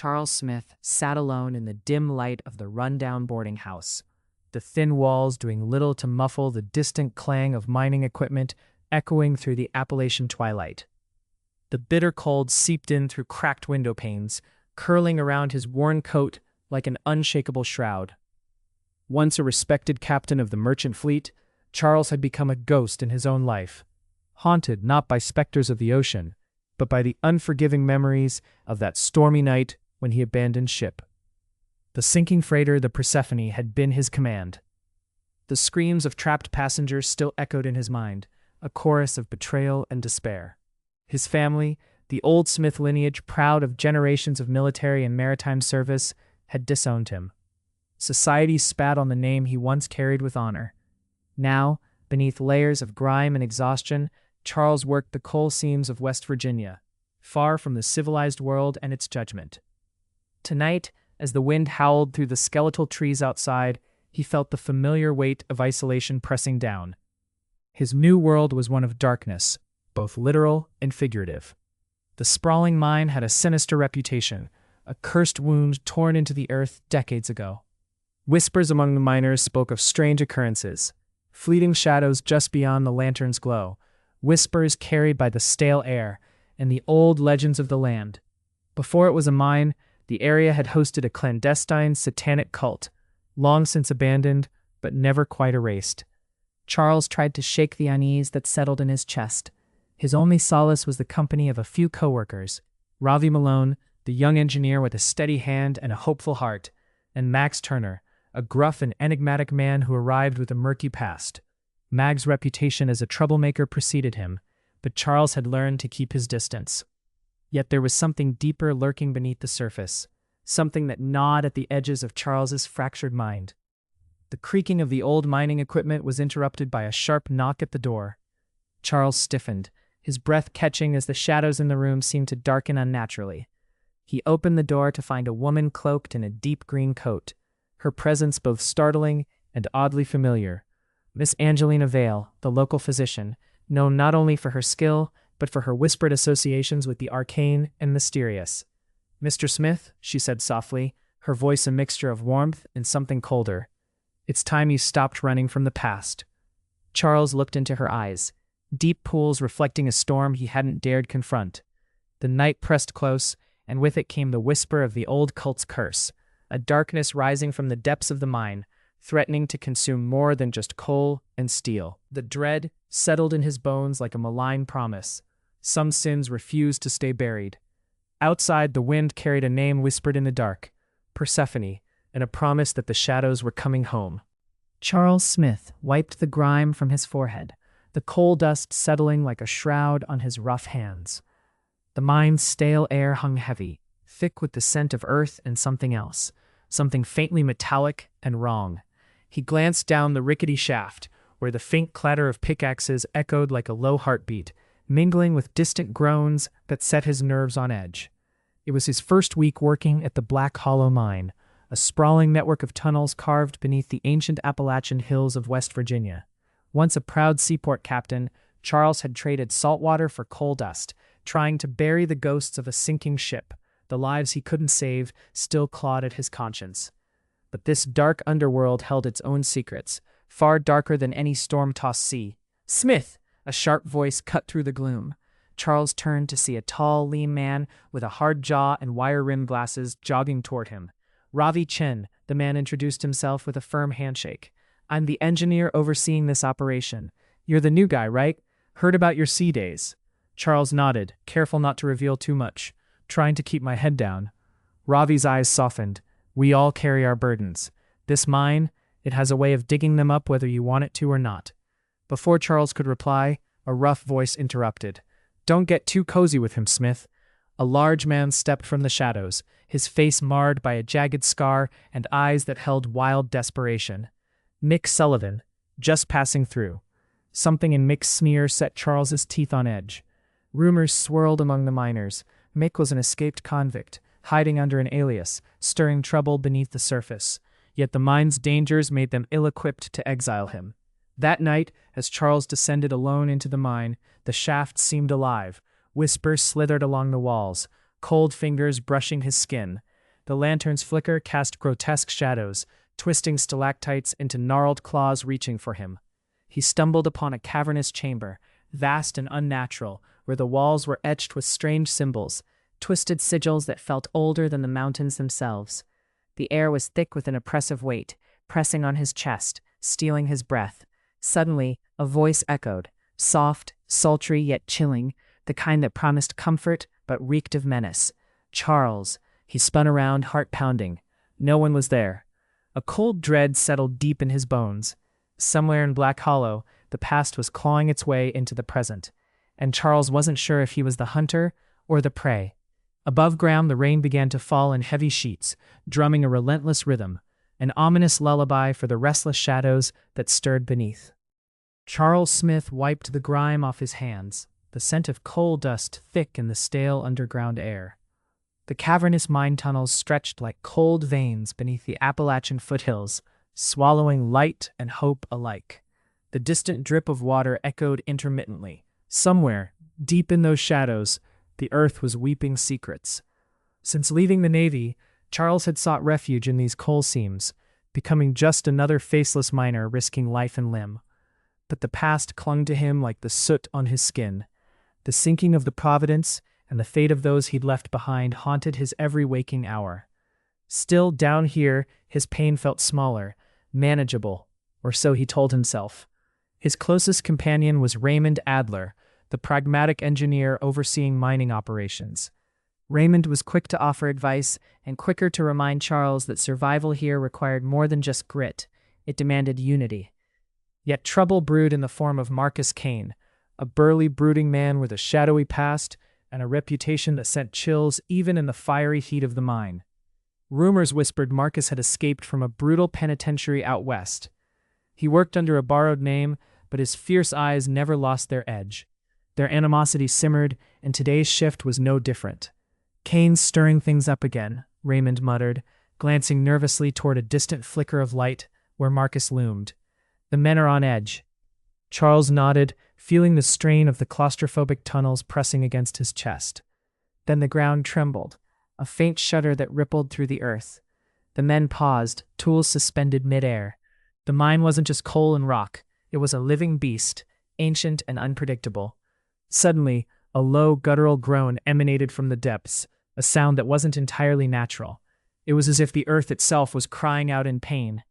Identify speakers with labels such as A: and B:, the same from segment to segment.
A: Charles Smith sat alone in the dim light of the rundown boarding house, the thin walls doing little to muffle the distant clang of mining equipment echoing through the Appalachian twilight. The bitter cold seeped in through cracked window panes, curling around his worn coat like an unshakable shroud. Once a respected captain of the merchant fleet, Charles had become a ghost in his own life, haunted not by specters of the ocean, but by the unforgiving memories of that stormy night when he abandoned ship. The sinking freighter, the Persephone, had been his command. The screams of trapped passengers still echoed in his mind, a chorus of betrayal and despair. His family, the old Smith lineage proud of generations of military and maritime service, had disowned him. Society spat on the name he once carried with honor. Now, beneath layers of grime and exhaustion, Charles worked the coal seams of West Virginia, far from the civilized world and its judgment. Tonight, as the wind howled through the skeletal trees outside, he felt the familiar weight of isolation pressing down. His new world was one of darkness, both literal and figurative. The sprawling mine had a sinister reputation, a cursed wound torn into the earth decades ago. Whispers among the miners spoke of strange occurrences, fleeting shadows just beyond the lantern's glow, whispers carried by the stale air, and the old legends of the land. Before it was a mine, the area had hosted a clandestine satanic cult, long since abandoned, but never quite erased. Charles tried to shake the unease that settled in his chest. His only solace was the company of a few coworkers, Ravi Malone, the young engineer with a steady hand and a hopeful heart, and Max Turner, a gruff and enigmatic man who arrived with a murky past. Mag's reputation as a troublemaker preceded him, but Charles had learned to keep his distance. Yet there was something deeper lurking beneath the surface, something that gnawed at the edges of Charles's fractured mind. The creaking of the old mining equipment was interrupted by a sharp knock at the door. Charles stiffened, his breath catching as the shadows in the room seemed to darken unnaturally. He opened the door to find a woman cloaked in a deep green coat, her presence both startling and oddly familiar. Miss Angelina Vale, the local physician, known not only for her skill, but for her whispered associations with the arcane and mysterious. "Mr. Smith," she said softly, her voice a mixture of warmth and something colder. "It's time you stopped running from the past." Charles looked into her eyes, deep pools reflecting a storm he hadn't dared confront. The night pressed close, and with it came the whisper of the old cult's curse, a darkness rising from the depths of the mine, threatening to consume more than just coal and steel. The dread settled in his bones like a malign promise. Some sins refused to stay buried. Outside, the wind carried a name whispered in the dark, Persephone, and a promise that the shadows were coming home. Charles Smith wiped the grime from his forehead, the coal dust settling like a shroud on his rough hands. The mine's stale air hung heavy, thick with the scent of earth and something else, something faintly metallic and wrong. He glanced down the rickety shaft, where the faint clatter of pickaxes echoed like a low heartbeat, mingling with distant groans that set his nerves on edge. It was his first week working at the Black Hollow Mine, a sprawling network of tunnels carved beneath the ancient Appalachian hills of West Virginia. Once a proud seaport captain, Charles had traded saltwater for coal dust, trying to bury the ghosts of a sinking ship. The lives he couldn't save still clawed at his conscience. But this dark underworld held its own secrets, far darker than any storm-tossed sea. "Smith!" A sharp voice cut through the gloom. Charles turned to see a tall, lean man with a hard jaw and wire-rimmed glasses jogging toward him. "Ravi Chen," the man introduced himself with a firm handshake. "I'm the engineer overseeing this operation. You're the new guy, right? Heard about your sea days." Charles nodded, careful not to reveal too much, trying to keep my head down. Ravi's eyes softened. "We all carry our burdens. This mine, it has a way of digging them up whether you want it to or not." Before Charles could reply, a rough voice interrupted. "Don't get too cozy with him, Smith." A large man stepped from the shadows, his face marred by a jagged scar and eyes that held wild desperation. Mick Sullivan, just passing through. Something in Mick's sneer set Charles's teeth on edge. Rumors swirled among the miners. Mick was an escaped convict, hiding under an alias, stirring trouble beneath the surface. Yet the mine's dangers made them ill-equipped to exile him. That night, as Charles descended alone into the mine, the shaft seemed alive. Whispers slithered along the walls, cold fingers brushing his skin. The lantern's flicker cast grotesque shadows, twisting stalactites into gnarled claws reaching for him. He stumbled upon a cavernous chamber, vast and unnatural, where the walls were etched with strange symbols, twisted sigils that felt older than the mountains themselves. The air was thick with an oppressive weight, pressing on his chest, stealing his breath. Suddenly, a voice echoed, soft, sultry yet chilling, the kind that promised comfort but reeked of menace. Charles. He spun around, heart pounding. No one was there. A cold dread settled deep in his bones. Somewhere in Black Hollow, the past was clawing its way into the present, and Charles wasn't sure if he was the hunter or the prey. Above ground, the rain began to fall in heavy sheets, drumming a relentless rhythm, an ominous lullaby for the restless shadows that stirred beneath. Charles Smith wiped the grime off his hands, the scent of coal dust thick in the stale underground air. The cavernous mine tunnels stretched like cold veins beneath the Appalachian foothills, swallowing light and hope alike. The distant drip of water echoed intermittently. Somewhere, deep in those shadows, the earth was weeping secrets. Since leaving the Navy, Charles had sought refuge in these coal seams, becoming just another faceless miner risking life and limb. But the past clung to him like the soot on his skin. The sinking of the Providence and the fate of those he'd left behind haunted his every waking hour. Still, down here, his pain felt smaller, manageable, or so he told himself. His closest companion was Raymond Adler, the pragmatic engineer overseeing mining operations. Raymond was quick to offer advice and quicker to remind Charles that survival here required more than just grit. It demanded unity. Yet trouble brewed in the form of Marcus Kane, a burly, brooding man with a shadowy past and a reputation that sent chills even in the fiery heat of the mine. Rumors whispered Marcus had escaped from a brutal penitentiary out west. He worked under a borrowed name, but his fierce eyes never lost their edge. Their animosity simmered, and today's shift was no different. "Kane's stirring things up again," Raymond muttered, glancing nervously toward a distant flicker of light where Marcus loomed. "The men are on edge." Charles nodded, feeling the strain of the claustrophobic tunnels pressing against his chest. Then the ground trembled, a faint shudder that rippled through the earth. The men paused, tools suspended midair. The mine wasn't just coal and rock, it was a living beast, ancient and unpredictable. Suddenly, a low, guttural groan emanated from the depths, a sound that wasn't entirely natural. It was as if the earth itself was crying out in pain.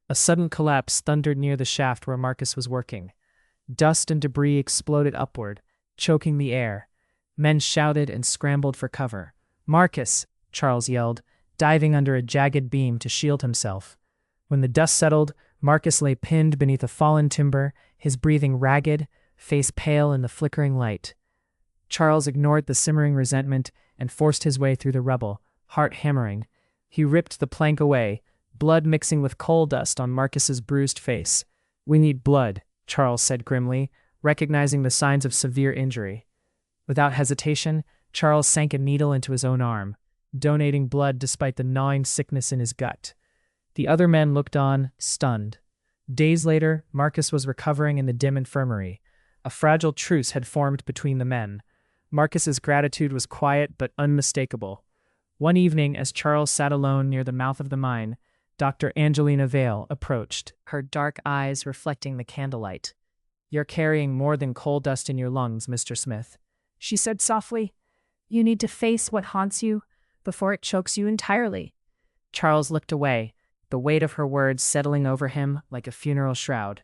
A: A sudden collapse thundered near the shaft where Marcus was working. Dust and debris exploded upward, choking the air. Men shouted and scrambled for cover. "Marcus!" Charles yelled, diving under a jagged beam to shield himself. When the dust settled, Marcus lay pinned beneath a fallen timber, his breathing ragged, face pale in the flickering light. Charles ignored the simmering resentment and forced his way through the rubble, heart hammering. He ripped the plank away, blood mixing with coal dust on Marcus's bruised face. "We need blood," Charles said grimly, recognizing the signs of severe injury. Without hesitation, Charles sank a needle into his own arm, donating blood despite the gnawing sickness in his gut. The other men looked on, stunned. Days later, Marcus was recovering in the dim infirmary. A fragile truce had formed between the men. Marcus's gratitude was quiet but unmistakable. One evening, as Charles sat alone near the mouth of the mine, Dr. Angelina Vale approached, her dark eyes reflecting the candlelight. "You're carrying more than coal dust in your lungs, Mr. Smith," she said softly. "You need to face what haunts you before it chokes you entirely." Charles looked away, the weight of her words settling over him like a funeral shroud.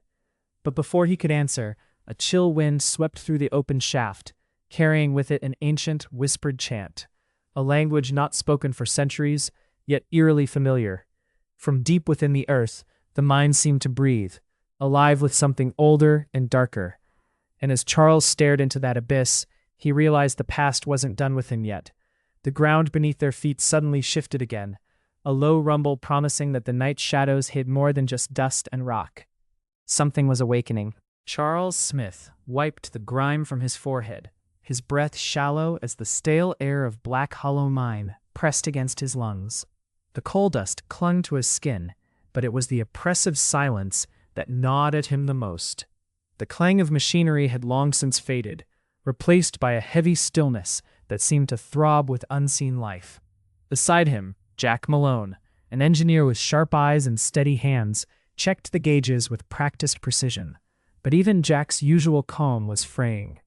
A: But before he could answer, a chill wind swept through the open shaft, carrying with it an ancient, whispered chant, a language not spoken for centuries, yet eerily familiar. From deep within the earth, the mine seemed to breathe, alive with something older and darker. And as Charles stared into that abyss, he realized the past wasn't done with him yet. The ground beneath their feet suddenly shifted again, a low rumble promising that the night shadows hid more than just dust and rock. Something was awakening. Charles Smith wiped the grime from his forehead, his breath shallow as the stale air of Black Hollow Mine pressed against his lungs. The coal dust clung to his skin, but it was the oppressive silence that gnawed at him the most. The clang of machinery had long since faded, replaced by a heavy stillness that seemed to throb with unseen life. Beside him, Jack Malone, an engineer with sharp eyes and steady hands, checked the gauges with practiced precision. But even Jack's usual calm was fraying.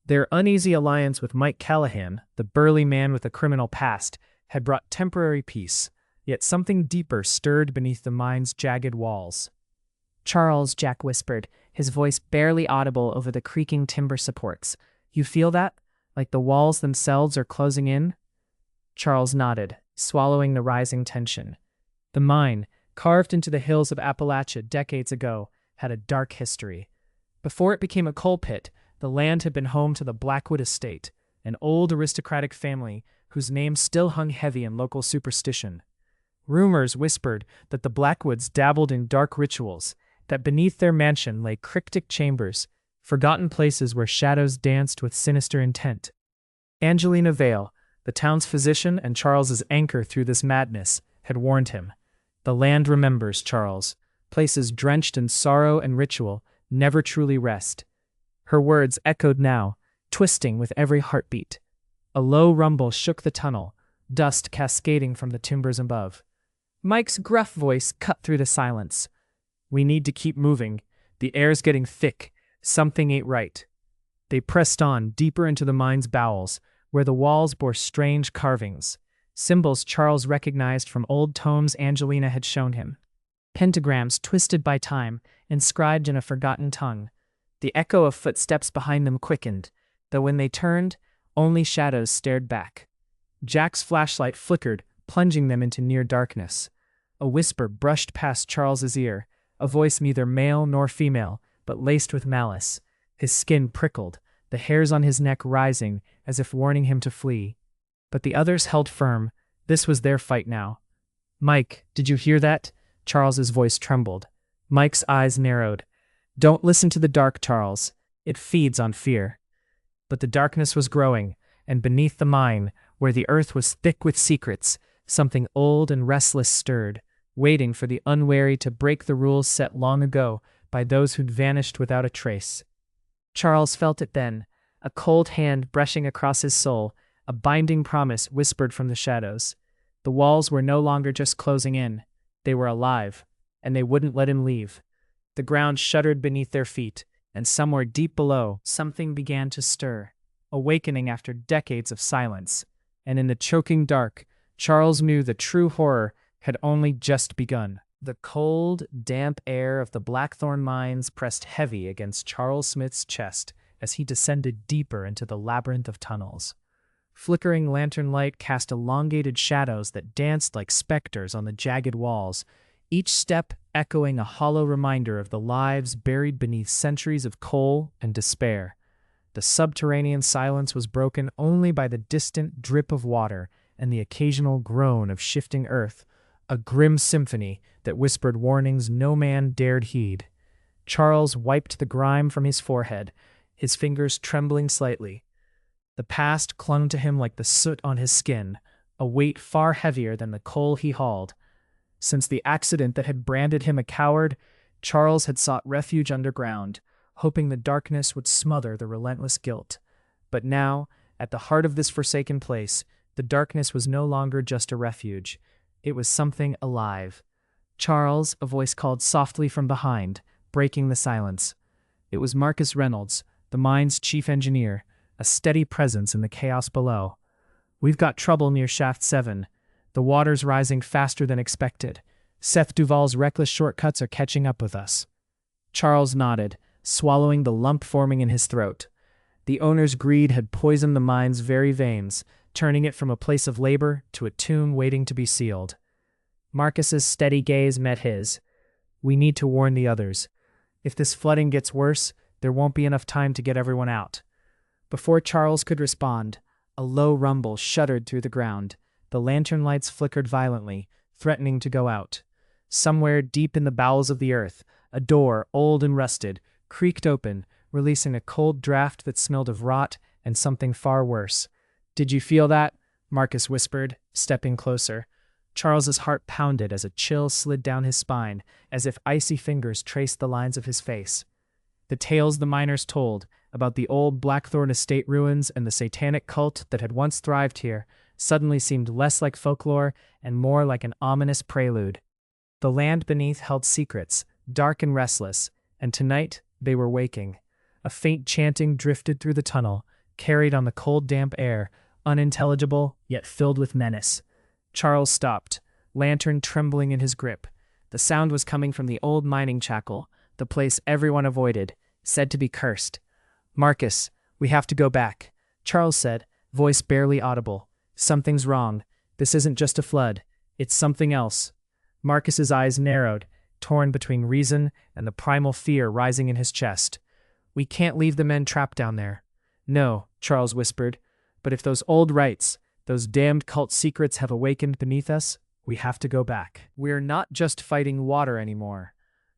A: Their uneasy alliance with Mike Callahan, the burly man with a criminal past, had brought temporary peace, yet something deeper stirred beneath the mine's jagged walls.
B: "Charles," Jack whispered, his voice barely audible over the creaking timber supports. "You feel that? Like the walls themselves are closing in?" Charles nodded, swallowing the rising tension. The mine, carved into the hills of Appalachia decades ago, had a dark history. Before it became a coal pit, the land had been home to the Blackwood estate, an old aristocratic family whose name still hung heavy in local superstition. Rumors whispered that the Blackwoods dabbled in dark rituals, that beneath their mansion lay cryptic chambers, forgotten places where shadows danced with sinister intent. Angelina Vale, the town's physician and Charles's anchor through this madness, had warned him. The land remembers, Charles. Places drenched in sorrow and ritual never truly rest. Her words echoed now, twisting with every heartbeat. A low rumble shook the tunnel, dust cascading from the timbers above. Mike's gruff voice cut through the silence. "We need to keep moving. The air's getting thick. Something ain't right." They pressed on, deeper into the mine's bowels, where the walls bore strange carvings, symbols Charles recognized from old tomes Angelina had shown him. Pentagrams twisted by time, inscribed in a forgotten tongue. The echo of footsteps behind them quickened, though when they turned, only shadows stared back. Jack's flashlight flickered, plunging them into near darkness. A whisper brushed past Charles's ear, a voice neither male nor female, but laced with malice. His skin prickled, the hairs on his neck rising, as if warning him to flee. But the others held firm. This was their fight now. "Mike, did you hear that?" Charles's voice trembled. Mike's eyes narrowed. "Don't listen to the dark, Charles. It feeds on fear." But the darkness was growing, and beneath the mine, where the earth was thick with secrets, something old and restless stirred, waiting for the unwary to break the rules set long ago by those who'd vanished without a trace. Charles felt it then, a cold hand brushing across his soul, a binding promise whispered from the shadows. The walls were no longer just closing in. They were alive, and they wouldn't let him leave. The ground shuddered beneath their feet, and somewhere deep below, something began to stir, awakening after decades of silence. And in the choking dark, Charles knew the true horror had only just begun. The cold, damp air of the Blackthorn mines pressed heavy against Charles Smith's chest as he descended deeper into the labyrinth of tunnels. Flickering lantern light cast elongated shadows that danced like specters on the jagged walls, each step echoing a hollow reminder of the lives buried beneath centuries of coal and despair. The subterranean silence was broken only by the distant drip of water and the occasional groan of shifting earth, a grim symphony that whispered warnings no man dared heed. Charles wiped the grime from his forehead, his fingers trembling slightly. The past clung to him like the soot on his skin, a weight far heavier than the coal he hauled. Since the accident that had branded him a coward, Charles had sought refuge underground, hoping the darkness would smother the relentless guilt. But now, at the heart of this forsaken place, the darkness was no longer just a refuge. It was something alive. "Charles," a voice called softly from behind, breaking the silence. It was Marcus Reynolds, the mine's chief engineer, a steady presence in the chaos below. "We've got trouble near Shaft 7. The water's rising faster than expected. Seth Duvall's reckless shortcuts are catching up with us." Charles nodded, swallowing the lump forming in his throat. The owner's greed had poisoned the mine's very veins, turning it from a place of labor to a tomb waiting to be sealed. Marcus's steady gaze met his. "We need to warn the others. If this flooding gets worse, there won't be enough time to get everyone out." Before Charles could respond, a low rumble shuddered through the ground. The lantern lights flickered violently, threatening to go out. Somewhere deep in the bowels of the earth, a door, old and rusted, creaked open, releasing a cold draft that smelled of rot and something far worse. "Did you feel that?" Marcus whispered, stepping closer. Charles's heart pounded as a chill slid down his spine, as if icy fingers traced the lines of his face. The tales the miners told about the old Blackthorn estate ruins and the satanic cult that had once thrived here,
A: suddenly seemed less like folklore and more like an ominous prelude. The land beneath held secrets, dark and restless, and tonight they were waking. A faint chanting drifted through the tunnel, carried on the cold, damp air, unintelligible yet filled with menace. Charles stopped, lantern trembling in his grip. The sound was coming from the old mining shackle, the place everyone avoided, said to be cursed. "Marcus, we have to go back," Charles said, voice barely audible. "Something's wrong. This isn't just a flood. It's something else." Marcus's eyes narrowed, torn between reason and the primal fear rising in his chest. "We can't leave the men trapped down there." "No," Charles whispered, "but if those old rites, those damned cult secrets have awakened beneath us, we have to go back. We're not just fighting water anymore."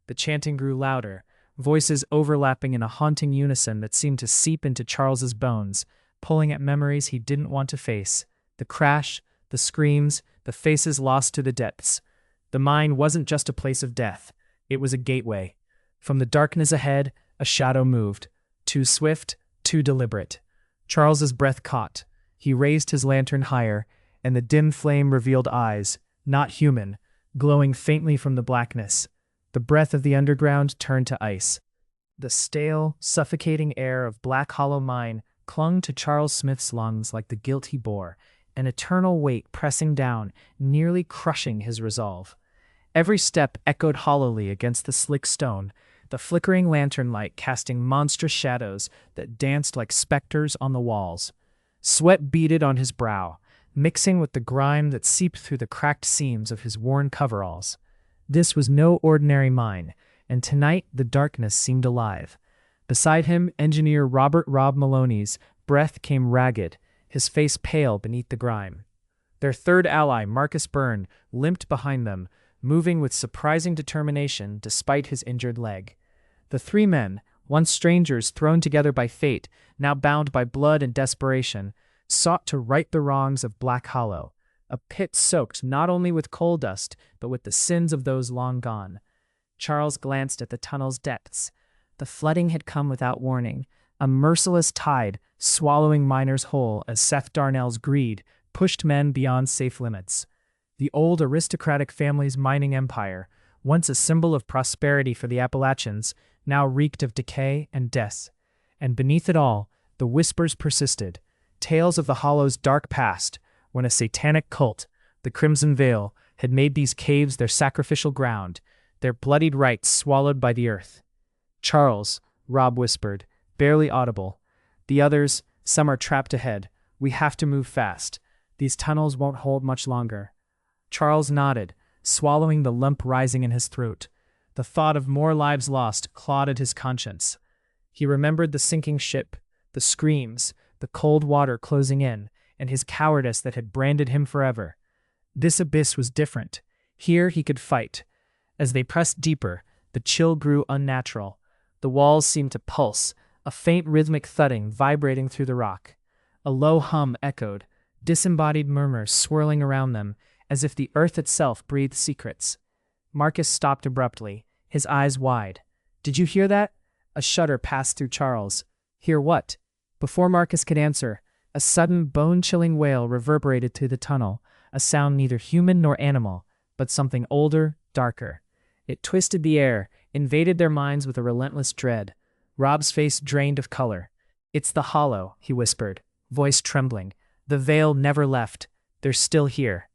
A: The chanting grew louder, voices overlapping in a haunting unison that seemed to seep into Charles's bones, pulling at memories he didn't want to face. The crash, the screams, the faces lost to the depths. The mine wasn't just a place of death. It was a gateway. From the darkness ahead, a shadow moved. Too swift, too deliberate. Charles's breath caught. He raised his lantern higher, and the dim flame revealed eyes, not human, glowing faintly from the blackness. The breath of the underground turned to ice. The stale, suffocating air of Black Hollow Mine clung to Charles Smith's lungs like the guilt he bore, an eternal weight pressing down, nearly crushing his resolve. Every step echoed hollowly against the slick stone, the flickering lantern light casting monstrous shadows that danced like specters on the walls. Sweat beaded on his brow, mixing with the grime that seeped through the cracked seams of his worn coveralls. This was no ordinary mine, and tonight the darkness seemed alive. Beside him, engineer Rob Maloney's breath came ragged, his face pale beneath the grime. Their third ally, Marcus Byrne, limped behind them, moving with surprising determination despite his injured leg. The three men, once strangers thrown together by fate, now bound by blood and desperation, sought to right the wrongs of Black Hollow, a pit soaked not only with coal dust, but with the sins of those long gone. Charles glanced at the tunnel's depths. The flooding had come without warning, a merciless tide swallowing miners whole as Seth Darnell's greed pushed men beyond safe limits. The old aristocratic family's mining empire, once a symbol of prosperity for the Appalachians, now reeked of decay and death. And beneath it all, the whispers persisted, tales of the Hollow's dark past, when a satanic cult, the Crimson Veil, had made these caves their sacrificial ground, their bloodied rites swallowed by the earth. "Charles," Rob whispered, barely audible. "The others, some are trapped ahead. We have to move fast. These tunnels won't hold much longer." Charles nodded, swallowing the lump rising in his throat. The thought of more lives lost clawed at his conscience. He remembered the sinking ship, the screams, the cold water closing in, and his cowardice that had branded him forever. This abyss was different. Here he could fight. As they pressed deeper, the chill grew unnatural. The walls seemed to pulse, a faint rhythmic thudding vibrating through the rock. A low hum echoed, disembodied murmurs swirling around them, as if the earth itself breathed secrets. Marcus stopped abruptly, his eyes wide. "Did you hear that?" A shudder passed through Charles. "Hear what?" Before Marcus could answer, a sudden bone-chilling wail reverberated through the tunnel, a sound neither human nor animal, but something older, darker. It twisted the air, invaded their minds with a relentless dread. Rob's face drained of color. "It's the Hollow," he whispered, voice trembling. "The veil never left. They're still here."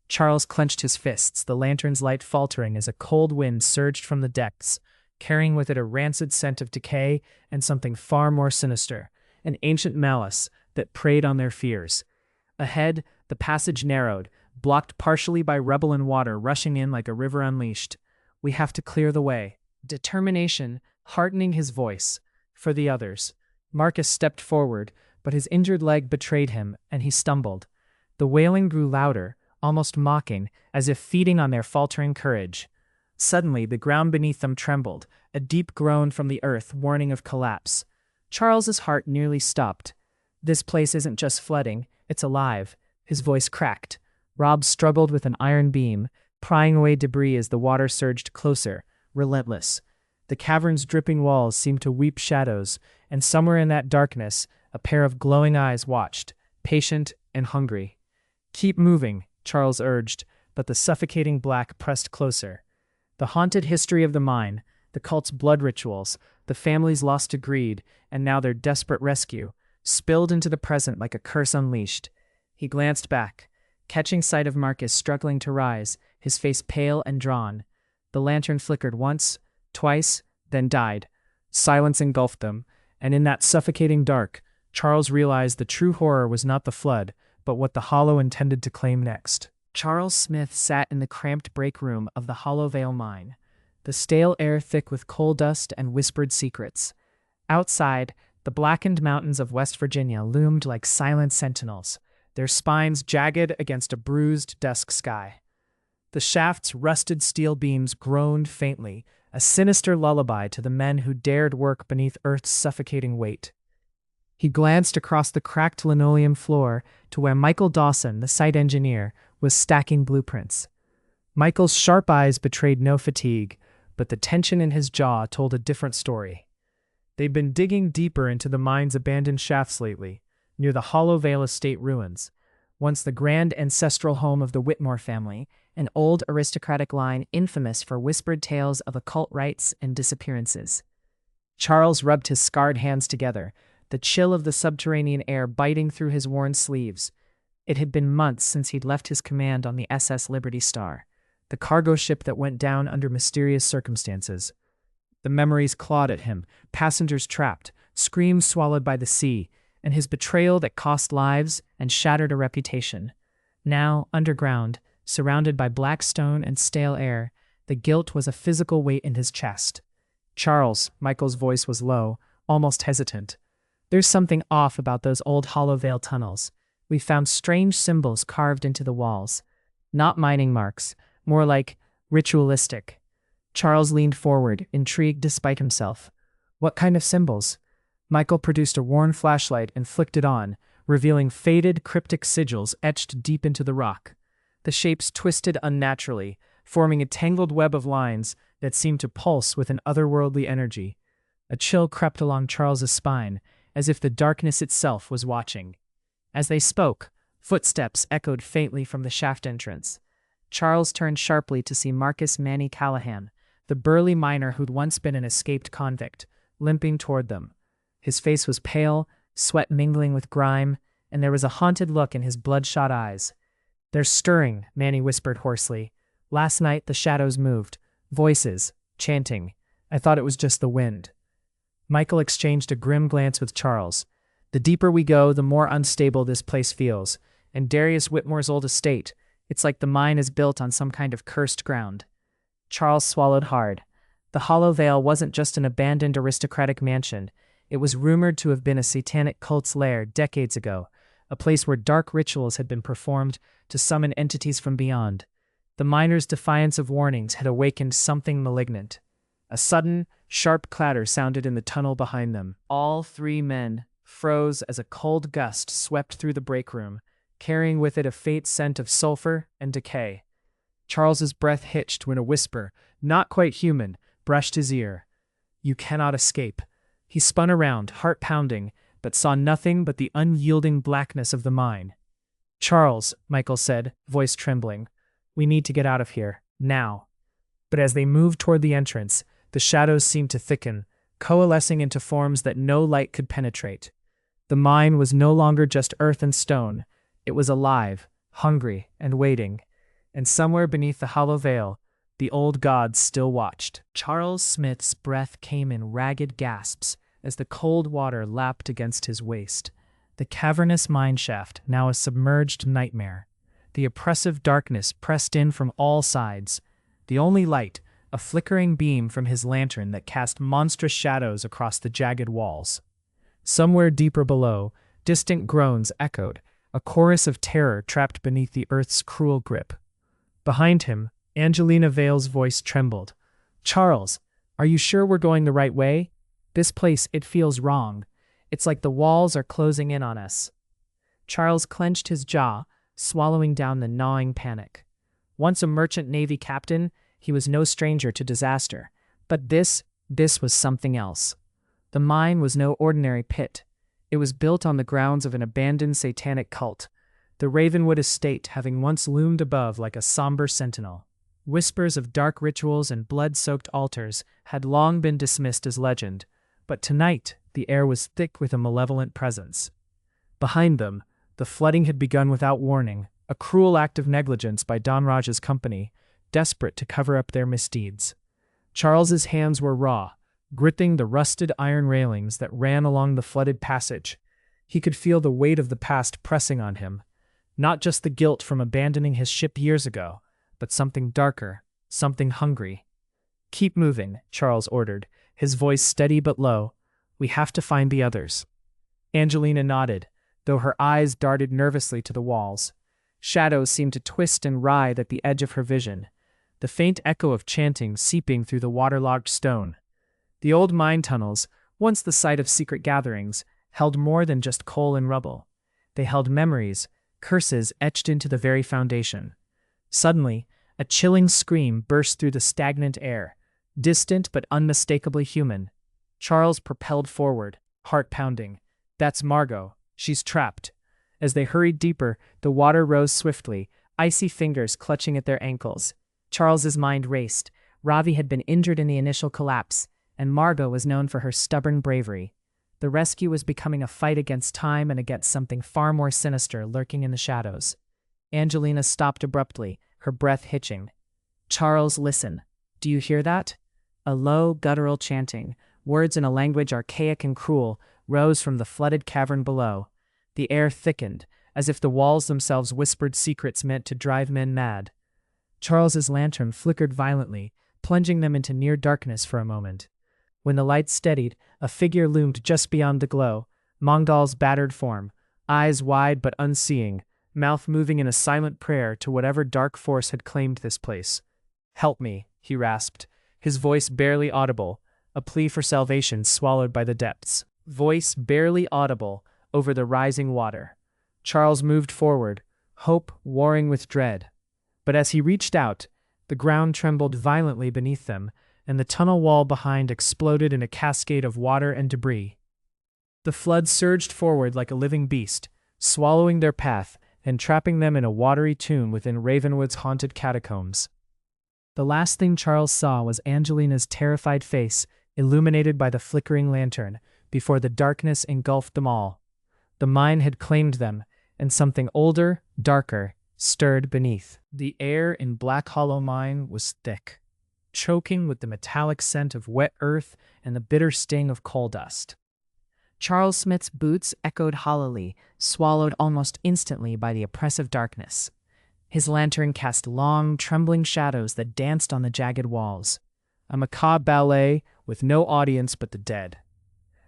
A: Charles clenched his fists, the lantern's light faltering as a cold wind surged from the depths, carrying with it a rancid scent of decay and something far more sinister, an ancient malice that preyed on their fears. Ahead, the passage narrowed, blocked partially by rubble and water rushing in like a river unleashed. "We have to clear the way." Determination hardening his voice. For the others. Marcus stepped forward, but his injured leg betrayed him, and he stumbled. The wailing grew louder, almost mocking, as if feeding on their faltering courage. Suddenly, the ground beneath them trembled, a deep groan from the earth warning of collapse. Charles's heart nearly stopped. "This place isn't just flooding, it's alive." His voice cracked. Rob struggled with an iron beam, prying away debris as the water surged closer, relentless. The cavern's dripping walls seemed to weep shadows, and somewhere in that darkness, a pair of glowing eyes watched, patient and hungry. Keep moving, Charles urged, but the suffocating black pressed closer. The haunted history of the mine, the cult's blood rituals, the families lost to greed, and now their desperate rescue, spilled into the present like a curse unleashed. He glanced back, catching sight of Marcus struggling to rise, his face pale and drawn. The lantern flickered once, twice, then died. Silence engulfed them, and in that suffocating dark, Charles realized the true horror was not the flood, but what the Hollow intended to claim next. Charles Smith sat in the cramped break room of the Hollow Vale mine, the stale air thick with coal dust and whispered secrets. Outside, the blackened mountains of West Virginia loomed like silent sentinels, their spines jagged against a bruised dusk sky. The shaft's rusted steel beams groaned faintly, a sinister lullaby to the men who dared work beneath Earth's suffocating weight. He glanced across the cracked linoleum floor to where Michael Dawson, the site engineer, was stacking blueprints. Michael's sharp eyes betrayed no fatigue, but the tension in his jaw told a different story. They'd been digging deeper into the mine's abandoned shafts lately, near the Hollow Vale Estate ruins, once the grand ancestral home of the Whitmore family, an old aristocratic line infamous for whispered tales of occult rites and disappearances. Charles rubbed his scarred hands together, the chill of the subterranean air biting through his worn sleeves. It had been months since he'd left his command on the SS Liberty Star, the cargo ship that went down under mysterious circumstances. The memories clawed at him, passengers trapped, screams swallowed by the sea, and his betrayal that cost lives and shattered a reputation. Now, underground, surrounded by black stone and stale air, the guilt was a physical weight in his chest. Charles, Michael's voice was low, almost hesitant. There's something off about those old Hollow Vale tunnels. We found strange symbols carved into the walls. Not mining marks, more like ritualistic. Charles leaned forward, intrigued despite himself. What kind of symbols? Michael produced a worn flashlight and flicked it on, revealing faded, cryptic sigils etched deep into the rock. The shapes twisted unnaturally, forming a tangled web of lines that seemed to pulse with an otherworldly energy. A chill crept along Charles's spine, as if the darkness itself was watching. As they spoke, footsteps echoed faintly from the shaft entrance. Charles turned sharply to see Marcus Manny Callahan, the burly miner who'd once been an escaped convict, limping toward them. His face was pale, sweat mingling with grime, and there was a haunted look in his bloodshot eyes. "They're stirring," Manny whispered hoarsely. "Last night the shadows moved. Voices, chanting. I thought it was just the wind." Michael exchanged a grim glance with Charles. "The deeper we go, the more unstable this place feels. And Darius Whitmore's old estate, it's like the mine is built on some kind of cursed ground." Charles swallowed hard. The Hollow Vale wasn't just an abandoned aristocratic mansion. It was rumored to have been a satanic cult's lair decades ago, a place where dark rituals had been performed to summon entities from beyond. The miners' defiance of warnings had awakened something malignant. A sudden, sharp clatter sounded in the tunnel behind them. All three men froze as a cold gust swept through the break room, carrying with it a faint scent of sulfur and decay. Charles's breath hitched when a whisper, not quite human, brushed his ear. "You cannot escape." He spun around, heart pounding, but saw nothing but the unyielding blackness of the mine. "Charles," Michael said, voice trembling, "we need to get out of here, now." But as they moved toward the entrance, the shadows seemed to thicken, coalescing into forms that no light could penetrate. The mine was no longer just earth and stone. It was alive, hungry, and waiting. And somewhere beneath the Hollow Vale, the old gods still watched. Charles Smith's breath came in ragged gasps as the cold water lapped against his waist. The cavernous mine shaft, now a submerged nightmare. The oppressive darkness pressed in from all sides. The only light, a flickering beam from his lantern that cast monstrous shadows across the jagged walls. Somewhere deeper below, distant groans echoed, a chorus of terror trapped beneath the earth's cruel grip. Behind him, Angelina Vale's voice trembled. "Charles, are you sure we're going the right way? This place, it feels wrong. It's like the walls are closing in on us." Charles clenched his jaw, swallowing down the gnawing panic. Once a merchant navy captain, he was no stranger to disaster. But this was something else. The mine was no ordinary pit. It was built on the grounds of an abandoned satanic cult. the Ravenwood estate having once loomed above like a somber sentinel. Whispers of dark rituals and blood-soaked altars had long been dismissed as legend, but tonight the air was thick with a malevolent presence. Behind them, the flooding had begun without warning, a cruel act of negligence by Don Raj's company, desperate to cover up their misdeeds. Charles's hands were raw, gripping the rusted iron railings that ran along the flooded passage. He could feel the weight of the past pressing on him, not just the guilt from abandoning his ship years ago, but something darker, something hungry. "Keep moving," Charles ordered, his voice steady but low. "We have to find the others." Angelina nodded, though her eyes darted nervously to the walls. Shadows seemed to twist and writhe at the edge of her vision, the faint echo of chanting seeping through the waterlogged stone. The old mine tunnels, once the site of secret gatherings, held more than just coal and rubble. They held memories, curses etched into the very foundation. Suddenly, a chilling scream burst through the stagnant air, distant but unmistakably human. Charles propelled forward, heart pounding. "That's Margot. She's trapped." As they hurried deeper, the water rose swiftly, icy fingers clutching at their ankles. Charles's mind raced. Ravi had been injured in the initial collapse, and Margot was known for her stubborn bravery. The rescue was becoming a fight against time and against something far more sinister lurking in the shadows. Angelina stopped abruptly, her breath hitching. "Charles, listen. Do you hear that?" A low, guttural chanting, words in a language archaic and cruel, rose from the flooded cavern below. The air thickened, as if the walls themselves whispered secrets meant to drive men mad. Charles's lantern flickered violently, plunging them into near darkness for a moment. When the light steadied, a figure loomed just beyond the glow, Mongdal's battered form, eyes wide but unseeing, mouth moving in a silent prayer to whatever dark force had claimed this place. "Help me," he rasped, his voice barely audible, a plea for salvation swallowed by the depths. Voice barely audible over the rising water. Charles moved forward, hope warring with dread. But as he reached out, the ground trembled violently beneath them, and the tunnel wall behind exploded in a cascade of water and debris. The flood surged forward like a living beast, swallowing their path and trapping them in a watery tomb within Ravenwood's haunted catacombs. The last thing Charles saw was Angelina's terrified face, illuminated by the flickering lantern, before the darkness engulfed them all. The mine had claimed them, and something older, darker, stirred beneath. The air in Black Hollow Mine was thick, choking with the metallic scent of wet earth and the bitter sting of coal dust. Charles Smith's boots echoed hollowly, swallowed almost instantly by the oppressive darkness. His lantern cast long, trembling shadows that danced on the jagged walls, a macabre ballet with no audience but the dead.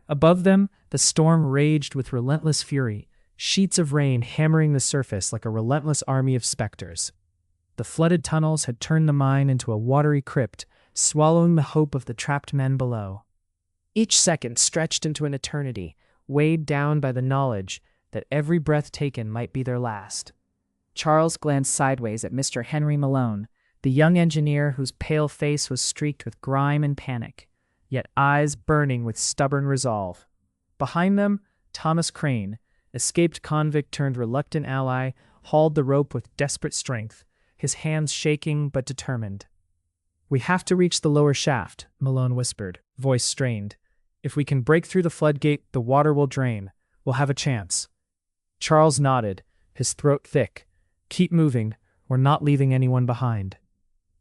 A: Above them, the storm raged with relentless fury, sheets of rain hammering the surface like a relentless army of specters. The flooded tunnels had turned the mine into a watery crypt, swallowing the hope of the trapped men below. Each second stretched into an eternity, weighed down by the knowledge that every breath taken might be their last. Charles glanced sideways at Mr. Henry Malone, the young engineer whose pale face was streaked with grime and panic, yet eyes burning with stubborn resolve. Behind them, Thomas Crane, escaped convict turned reluctant ally, hauled the rope with desperate strength, his hands shaking but determined. "We have to reach the lower shaft," Malone whispered, voice strained. "If we can break through the floodgate, the water will drain. We'll have a chance." Charles nodded, his throat thick. "Keep moving. We're not leaving anyone behind."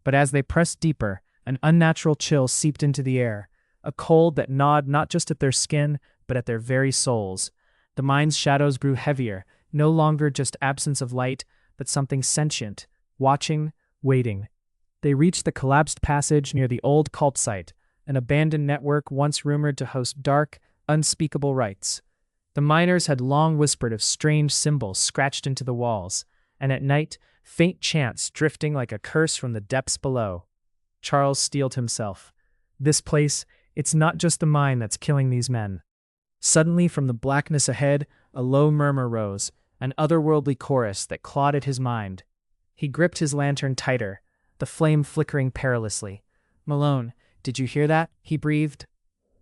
A: But as they pressed deeper, an unnatural chill seeped into the air, a cold that gnawed not just at their skin, but at their very souls. The mine's shadows grew heavier, no longer just absence of light, but something sentient, watching, waiting. They reached the collapsed passage near the old cult site, an abandoned network once rumored to host dark, unspeakable rites. The miners had long whispered of strange symbols scratched into the walls, and at night, faint chants drifting like a curse from the depths below. Charles steeled himself. This place, it's not just the mine that's killing these men. Suddenly, from the blackness ahead, a low murmur rose, an otherworldly chorus that clawed at his mind. He gripped his lantern tighter, the flame flickering perilously. "Malone, did you hear that?" he breathed.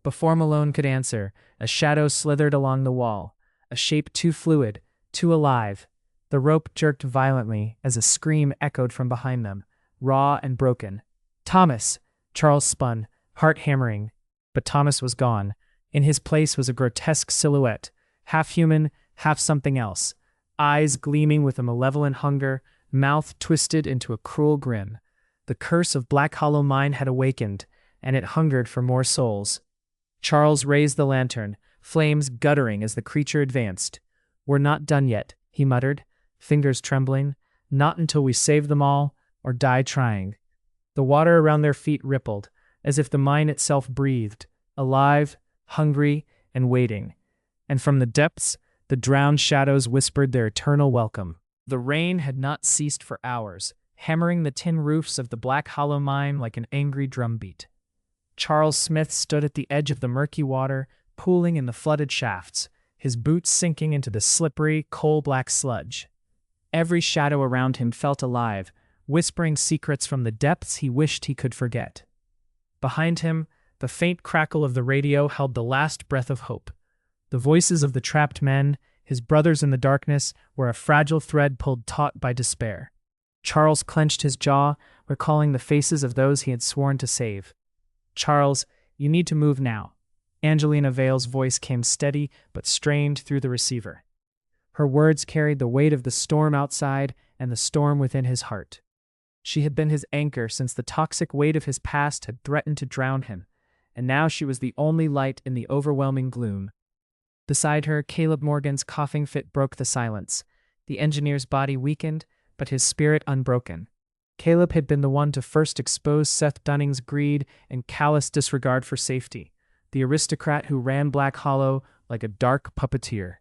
A: Before Malone could answer, a shadow slithered along the wall, a shape too fluid, too alive.
B: The rope jerked violently as a scream echoed from behind them, raw and broken. "Thomas!" Charles spun, heart hammering. But Thomas was gone. In his place was a grotesque silhouette, half human, half something else. Eyes gleaming with a malevolent hunger, mouth twisted into a cruel grin. The curse of Black Hollow Mine had awakened, and it hungered for more souls. Charles raised the lantern, flames guttering as the creature advanced. "We're not done yet," he muttered, fingers trembling. "Not until we save them all, or die trying." The water around their feet rippled, as if the mine itself breathed, alive, hungry, and waiting. And from the depths, the drowned shadows whispered their eternal welcome. The rain had not ceased for hours, hammering the tin roofs of the Black Hollow Mine like an angry drumbeat. Charles Smith stood at the edge of the murky water, pooling in the flooded shafts, his boots sinking into the slippery, coal-black sludge. Every shadow around him felt alive, whispering secrets from the depths he wished he could forget. Behind him, the faint crackle of the radio held the last breath of hope. The voices of the trapped men, his brothers in the darkness, were a fragile thread pulled taut by despair. Charles clenched his jaw, recalling the faces of those he had sworn to save. "Charles, you need to move now." Angelina Vale's voice came steady but strained through the receiver. Her words carried the weight of the storm outside and the storm within his heart. She had been his anchor since the toxic weight of his past had threatened to drown him, and now she was the only light in the overwhelming gloom. Beside her, Caleb Morgan's coughing fit broke the silence. The engineer's body weakened, but his spirit unbroken. Caleb had been the one to first expose Seth Dunning's greed and callous disregard for safety, the aristocrat who ran Black Hollow like a dark puppeteer.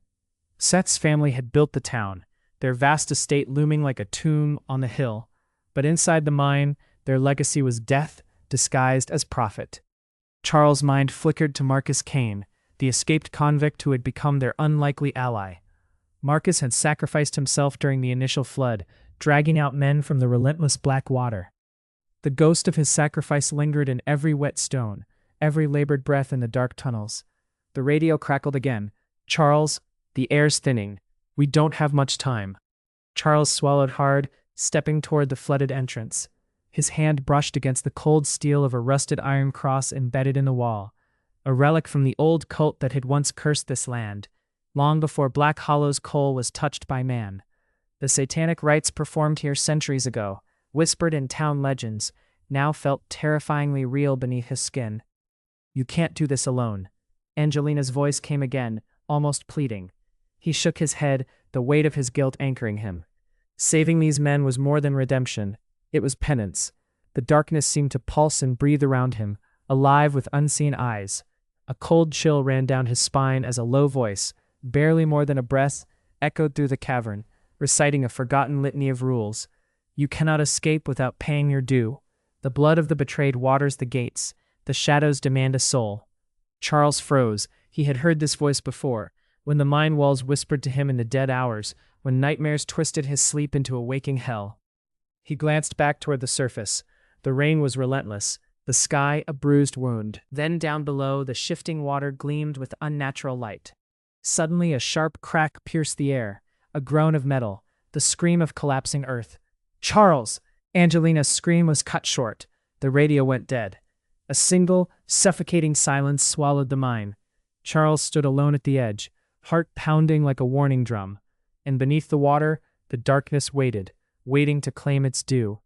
B: Seth's family had built the town, their vast estate looming like a tomb on the hill, but inside the mine, their legacy was death disguised as profit. Charles' mind flickered to Marcus Kane, the escaped convict who had become their unlikely ally. Marcus had sacrificed himself during the initial flood, dragging out men from the relentless black water. The ghost of his sacrifice lingered in every wet stone, every labored breath in the dark tunnels. The radio crackled again. "Charles, the air's thinning. We don't have much time." Charles swallowed hard, stepping toward the flooded entrance. His hand brushed against the cold steel of a rusted iron cross embedded in the wall, a relic from the old cult that had once cursed this land, long before Black Hollow's coal was touched by man. The satanic rites performed here centuries ago, whispered in town legends, now felt terrifyingly real beneath his skin. "You can't do this alone." Angelina's voice came again, almost pleading. He shook his head, the weight of his guilt anchoring him. Saving these men was more than redemption. It was penance. The darkness seemed to pulse and breathe around him, alive with unseen eyes. A cold chill ran down his spine as a low voice, barely more than a breath, echoed through the cavern, reciting a forgotten litany of rules. "You cannot escape without paying your due. The blood of the betrayed waters the gates. The shadows demand a soul." Charles froze. He had heard this voice before, when the mine walls whispered to him in the dead hours, when nightmares twisted his sleep into a waking hell. He glanced back toward the surface. The rain was relentless, the sky a bruised wound. Then down below, the shifting water gleamed with unnatural light. Suddenly a sharp crack pierced the air, a groan of metal, the scream of collapsing earth. "Charles!" Angelina's scream was cut short. The radio went dead. A single, suffocating silence swallowed the mine. Charles stood alone at the edge, heart pounding like a warning drum. And beneath the water, the darkness waited, waiting to claim its due.